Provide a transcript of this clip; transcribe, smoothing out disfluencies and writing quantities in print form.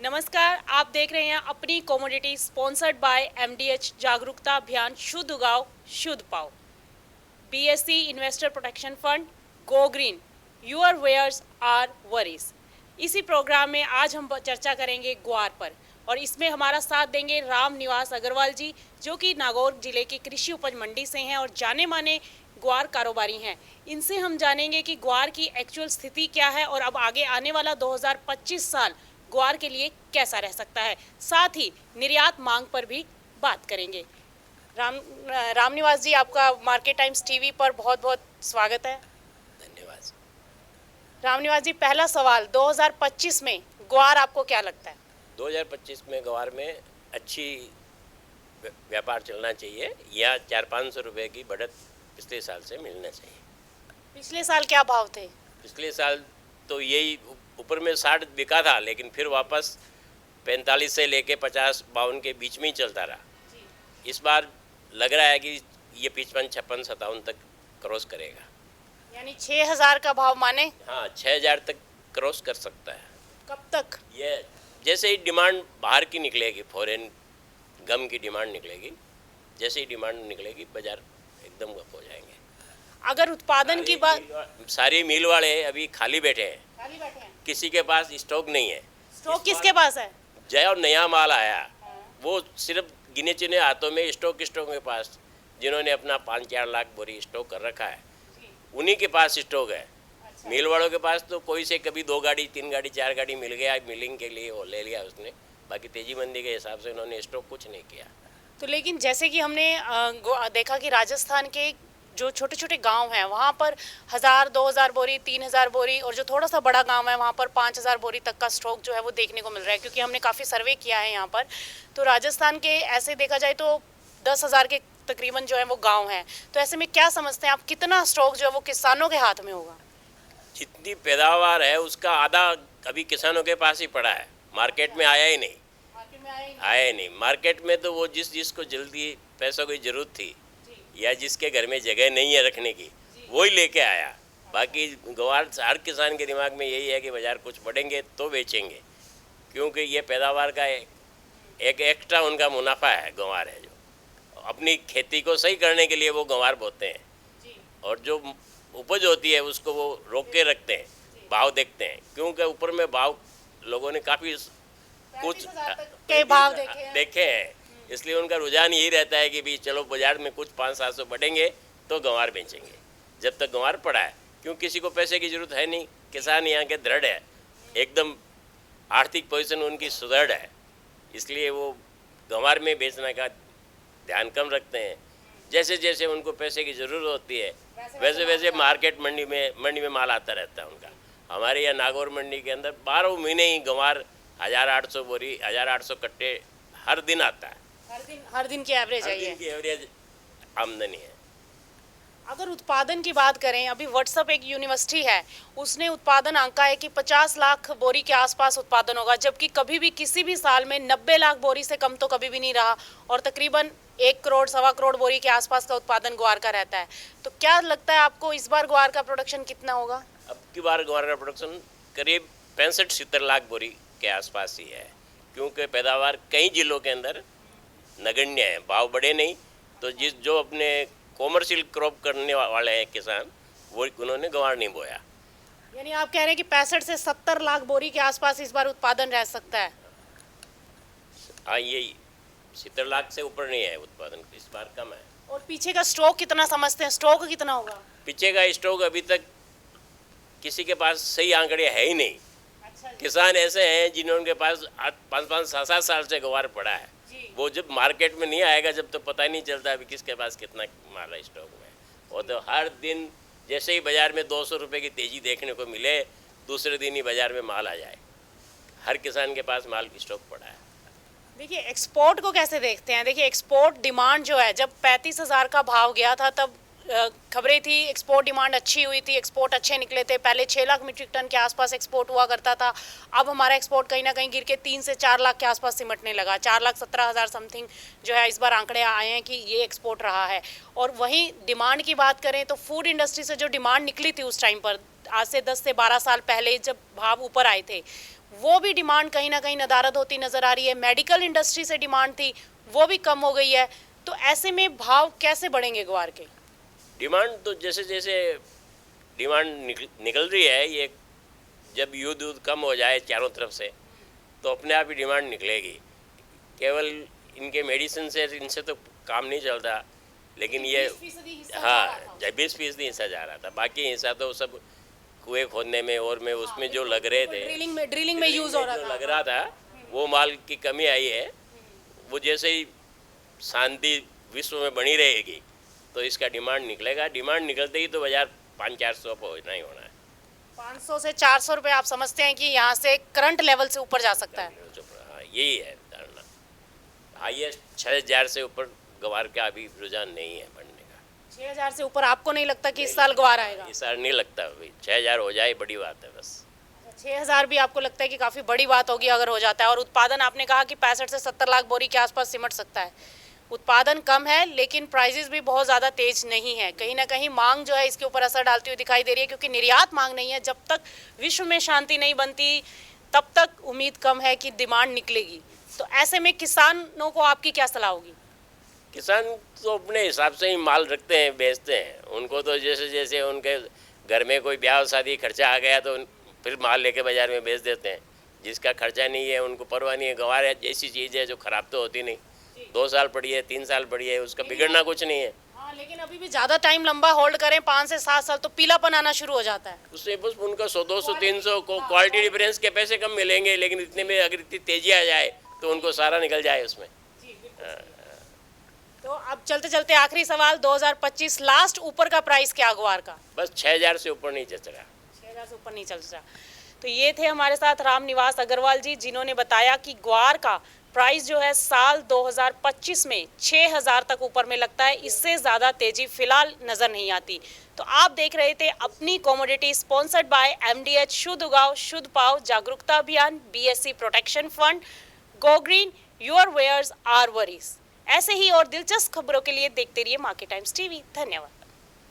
नमस्कार, आप देख रहे हैं अपनी कॉमोडिटी स्पॉन्सर्ड बाय एमडीएच जागरूकता अभियान शुद्ध उगाओ शुद्ध पाओ। BSC investor protection fund, go green, your wares are worries. इसी प्रोग्राम में आज हम चर्चा करेंगे ग्वार पर और इसमें हमारा साथ देंगे राम निवास अग्रवाल जी, जो कि नागौर जिले की कृषि उपज मंडी से हैं और जाने माने ग्वार कारोबारी हैं। इनसे हम जानेंगे कि ग्वार की एक्चुअल स्थिति क्या है और अब आगे आने वाला 2025 साल ग्वार के लिए कैसा रह सकता है। साथ ही निर्यात मांग पर भी बात करेंगे। रामनिवास जी, आपका मार्केट टाइम्स टीवी पर बहुत बहुत स्वागत है। धन्यवाद। रामनिवास जी, पहला सवाल, 2025 में ग्वार आपको क्या लगता है? 2025 में ग्वार में अच्छी व्यापार चलना चाहिए या 400-500 रुपये की बढ़त पिछले साल से मिलना चाहिए। पिछले साल क्या भाव थे? पिछले साल तो यही ऊपर में 60 बिका था, लेकिन फिर वापस 45 से लेके 50-52 के बीच में ही चलता रहा। इस बार लग रहा है कि ये 55, 56, 57 तक क्रॉस करेगा। यानी 6000 का भाव माने? हाँ, 6000 तक क्रॉस कर सकता है। कब तक? ये जैसे ही डिमांड बाहर की निकलेगी, फॉरेन गम की डिमांड निकलेगी, जैसे ही डिमांड निकलेगी बाजार एकदम गप हो जाएंगे। अगर उत्पादन की बात, सारी मिल वाले अभी खाली बैठे हैं, किसी के पास स्टॉक नहीं है। स्टॉक किसके पास है? जो नया माल आया वो सिर्फ गिने चुने हाथों में स्टॉक के पास, जिन्होंने अपना 5-4 लाख बोरी स्टॉक कर रखा है, उन्हीं के पास स्टॉक है। मिल वालों के पास तो कोई से कभी 2 गाड़ी 3 गाड़ी 4 गाड़ी मिल गया मिलिंग के लिए, वो ले लिया उसने। बाकी तेजी मंदी के हिसाब से उन्होंने स्टॉक कुछ नहीं किया। तो लेकिन जैसे कि हमने देखा कि राजस्थान के जो छोटे छोटे गांव हैं वहाँ पर 1000-2000 बोरी, 3000 बोरी, और जो थोड़ा सा बड़ा गांव है वहाँ पर 5000 बोरी तक का स्टॉक जो है वो देखने को मिल रहा है, क्योंकि हमने काफ़ी सर्वे किया है यहाँ पर। तो राजस्थान के ऐसे देखा जाए तो 10,000 के तकरीबन जो है वो गांव हैं। तो ऐसे में क्या समझते हैं आप, कितना स्टॉक जो है वो किसानों के हाथ में होगा? जितनी पैदावार है उसका आधा अभी किसानों के पास ही पड़ा है, मार्केट में आया ही नहीं। आया ही नहीं मार्केट में। तो वो जिसको जल्दी पैसों की ज़रूरत थी या जिसके घर में जगह नहीं है रखने की, वही लेके आया। बाकी ग्वार हर किसान के दिमाग में यही है कि बाज़ार कुछ बढ़ेंगे तो बेचेंगे, क्योंकि ये पैदावार का एक एक्स्ट्रा उनका मुनाफा है। ग्वार है जो अपनी खेती को सही करने के लिए वो ग्वार बोते हैं, और जो उपज होती है उसको वो रोक के रखते हैं, भाव देखते हैं, क्योंकि ऊपर में भाव लोगों ने काफ़ी कुछ के भाव देखे हैं। इसलिए उनका रुझान यही रहता है कि भी चलो बाजार में कुछ 500-700 बढ़ेंगे तो गंवार बेचेंगे। जब तक गंवार पड़ा है, क्यों किसी को पैसे की ज़रूरत है नहीं, किसान यहाँ के दृढ़ है, एकदम आर्थिक पोजीशन उनकी सुदृढ़ है, इसलिए वो गंवार में बेचने का ध्यान कम रखते हैं। जैसे जैसे उनको पैसे की ज़रूरत होती है वैसे वैसे मार्केट मंडी में माल आता रहता है उनका। हमारे यहाँ नागौर मंडी के अंदर 12 महीने ही गंवार 1800 बोरी 1800 कट्टे हर दिन आता है। हर दिन की एवरेज है ये? एवरेज आमदनी है। अगर उत्पादन की बात करें, अभी व्हाट्सएप एक यूनिवर्सिटी है, उसने उत्पादन आंका है कि 50 लाख बोरी के आसपास उत्पादन होगा, जबकि कभी भी किसी भी साल में 90 लाख बोरी से कम तो कभी भी नहीं रहा, और तकरीबन 1 करोड़ 1.25 करोड़ बोरी के आसपास का उत्पादन ग्वार का रहता है। तो क्या लगता है आपको इस बार ग्वार का प्रोडक्शन कितना होगा? अब की बार ग्वार का प्रोडक्शन करीब 65-70 लाख बोरी के आसपास ही है, क्योंकि पैदावार कई जिलों के अंदर नगण्य है, भाव बढ़े नहीं। तो जो अपने कॉमर्शियल क्रॉप करने वाले हैं किसान, वो उन्होंने गंवार नहीं बोया। यानी आप कह रहे हैं कि 65 से 70 लाख बोरी के आसपास इस बार उत्पादन रह सकता है? हाँ, ये 70 लाख से ऊपर नहीं है उत्पादन, इस बार कम है। और पीछे का स्टॉक कितना समझते हैं, स्टॉक कितना होगा? पीछे का स्टॉक अभी तक किसी के पास सही आंकड़े है ही नहीं। किसान ऐसे हैं जिन्होंने पास 5-5, 7-7 साल से गंवार पड़ा है, वो जब मार्केट में नहीं आएगा जब तो पता ही नहीं चलता अभी किसके पास कितना माल है स्टॉक में। वो तो हर दिन जैसे ही बाज़ार में 200 रुपये की तेज़ी देखने को मिले, दूसरे दिन ही बाज़ार में माल आ जाए। हर किसान के पास माल स्टॉक पड़ा है। देखिए, एक्सपोर्ट को कैसे देखते हैं? देखिए, एक्सपोर्ट डिमांड जो है, जब 35,000 का भाव गया था तब खबरें थी, एक्सपोर्ट डिमांड अच्छी हुई थी, एक्सपोर्ट अच्छे निकले थे। पहले 6 लाख मीट्रिक टन के आसपास एक्सपोर्ट हुआ करता था, अब हमारा एक्सपोर्ट कहीं ना कहीं गिर के 3 से 4 लाख के आसपास सिमटने लगा। 4,17,000 समथिंग जो है इस बार आंकड़े आए हैं कि ये एक्सपोर्ट रहा है। और वहीं डिमांड की बात करें तो फूड इंडस्ट्री से जो डिमांड निकली थी उस टाइम पर, आज से 10 से 12 साल पहले जब भाव ऊपर आए थे, वो भी डिमांड कहीं ना कहीं नदारद होती नजर आ रही है। मेडिकल इंडस्ट्री से डिमांड थी, वो भी कम हो गई है। तो ऐसे में भाव कैसे बढ़ेंगे ग्वार के? डिमांड तो जैसे जैसे डिमांड निकल रही है, ये जब युद्ध कम हो जाए चारों तरफ से तो अपने आप ही डिमांड निकलेगी। केवल इनके मेडिसिन से इनसे तो काम नहीं चलता, लेकिन ये 20% हाँ 20% हिस्सा जा रहा था, बाकी हिस्सा तो सब कुएं खोदने में और में उसमें जो लग रहे थे, ड्रिलिंग में यूज हो रहा जो था। लग रहा था वो माल की कमी आई है। वो जैसे ही शांति विश्व में बनी रहेगी तो इसका डिमांड निकलेगा। डिमांड निकलते ही तो बाजार 500-400 पर होना ही होना है। 500 से 400 रुपए आप समझते हैं कि यहाँ से करंट लेवल से ऊपर जा सकता है? हाँ, यही है धारणा। हाईएस्ट 6000 से ऊपर ग्वार का अभी रुझान नहीं है बढ़ने का। 6000 से ऊपर आपको नहीं लगता कि इस साल ग्वार आएगा? इस साल नहीं लगता, अभी 6000 हो जाए बड़ी बात है बस। 6000 भी आपको लगता है कि काफ़ी बड़ी बात होगी अगर हो जाता है? और उत्पादन आपने कहा कि 65 से 70 लाख बोरी के आसपास सिमट सकता है। उत्पादन कम है लेकिन प्राइजेस भी बहुत ज़्यादा तेज नहीं है। कहीं ना कहीं मांग जो है इसके ऊपर असर डालती हुई दिखाई दे रही है, क्योंकि निर्यात मांग नहीं है। जब तक विश्व में शांति नहीं बनती तब तक उम्मीद कम है कि डिमांड निकलेगी। तो ऐसे में किसानों को आपकी क्या सलाह होगी? किसान तो अपने हिसाब से ही माल रखते हैं, बेचते हैं। उनको तो जैसे जैसे उनके घर में कोई ब्याह शादी खर्चा आ गया तो फिर माल लेके बाजार में बेच देते हैं। जिसका खर्चा नहीं है उनको परवाह नहीं है। ग्वार ऐसी चीज़ है जो ख़राब तो होती नहीं, 2 साल पड़ी है 3 साल पड़ी है, उसका बिगड़ना कुछ नहीं है। हाँ, लेकिन अभी भी ज़्यादा टाइम लंबा होल्ड करें 5 से 7 साल तो पीलापन आना शुरू हो जाता है। उससे बस उनका 100-200-300 को क्वालिटी डिफरेंस के पैसे कम मिलेंगे, लेकिन इतने में अगर इतनी तेजी आ जाए तो उनको सारा निकल जाए उसमें। तो अब चलते चलते आखिरी सवाल, 2025 लास्ट ऊपर का प्राइस क्या ग्वार का? बस 6000 से ऊपर नहीं चल रहा। 6000 से ऊपर नहीं चल रहा। तो ये थे हमारे साथ रामनिवास अग्रवाल जी, जिन्होंने बताया कि ग्वार का प्राइस जो है साल 2025 में 6000 तक ऊपर में लगता है। इससे ज़्यादा तेजी फिलहाल नज़र नहीं आती। तो आप देख रहे थे अपनी कॉमोडिटी, स्पॉन्सर्ड बाय MDH शुद्ध उगाओ शुद्ध पाओ जागरूकता अभियान, BSC protection fund, go green, your wares are worries. ऐसे ही और दिलचस्प खबरों के लिए देखते रहिए मार्केट टाइम्स TV। धन्यवाद।